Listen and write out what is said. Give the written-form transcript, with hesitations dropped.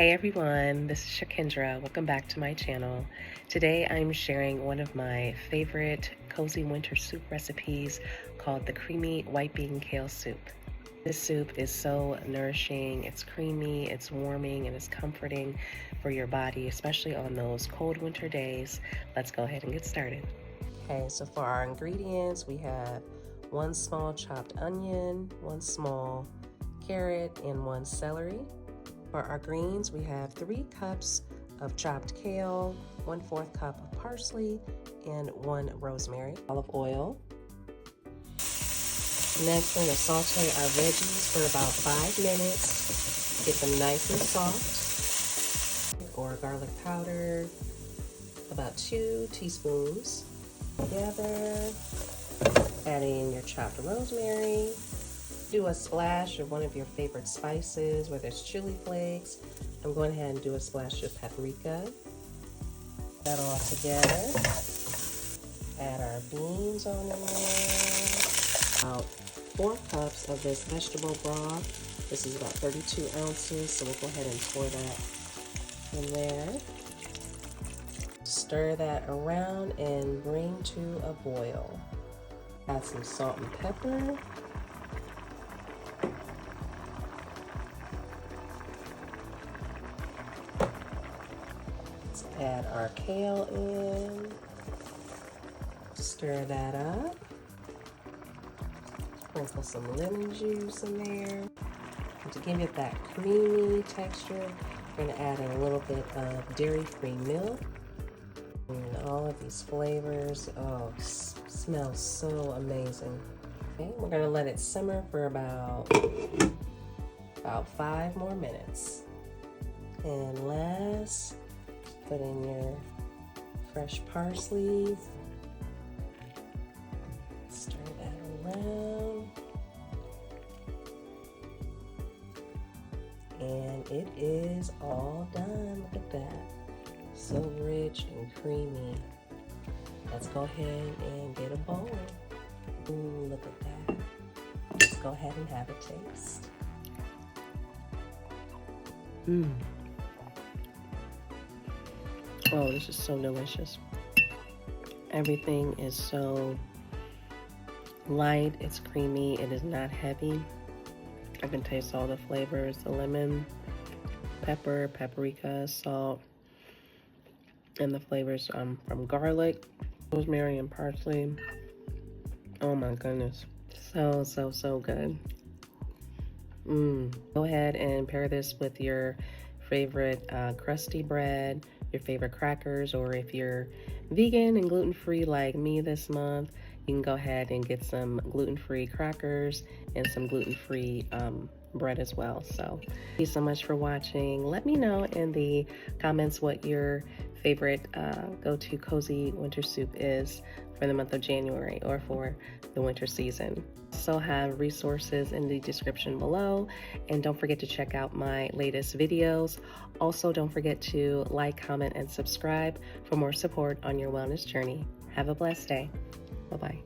Hey everyone, this is Shirkendra. Welcome back to my channel. Today I'm sharing one of my favorite cozy winter soup recipes called the creamy white bean kale soup. This soup is so nourishing, it's creamy, it's warming, and it's comforting for your body, especially on those cold winter days. Let's go ahead and get started. Okay, so for our ingredients, we have 1 small chopped onion, 1 small carrot, and 1 celery. For our greens, we have 3 cups of chopped kale, 1/4 cup of parsley, and 1 rosemary. Olive oil. Next, we're going to saute our veggies for about 5 minutes. Get them nice and soft. Or garlic powder, about 2 teaspoons. Together, adding your chopped rosemary. Do a splash of one of your favorite spices, whether it's chili flakes. I'm going ahead and do a splash of paprika. That all together. Add our beans on in there. About 4 cups of this vegetable broth. This is about 32 ounces, so we'll go ahead and pour that in there. Stir that around and bring to a boil. Add some salt and pepper. Add our kale in, stir that up, sprinkle some lemon juice in there. And to give it that creamy texture, we're going to add in a little bit of dairy-free milk. And all of these flavors, smells so amazing. Okay, we're going to let it simmer for about 5 more minutes. And last, put in your fresh parsley, stir that around, and it is all done. Look at that, so rich and creamy. Let's go ahead and get a bowl. Ooh, look at that. Let's go ahead and have a taste. Oh, this is so delicious. Everything is so light, it's creamy, it is not heavy. I can taste all the flavors, the lemon, pepper, paprika, salt, and the flavors from garlic, rosemary, and parsley. Oh my goodness. So good. Go ahead and pair this with your favorite crusty bread, your favorite crackers, or if you're vegan and gluten-free like me this month, you can go ahead and get some gluten-free crackers and some gluten-free bread as well. So thank you so much for watching. Let me know in the comments what your favorite go-to cozy winter soup is for the month of January or for the winter season. Also have resources in the description below, and don't forget to check out my latest videos. Also, don't forget to like, comment, and subscribe for more support on your wellness journey. Have a blessed day. Bye-bye.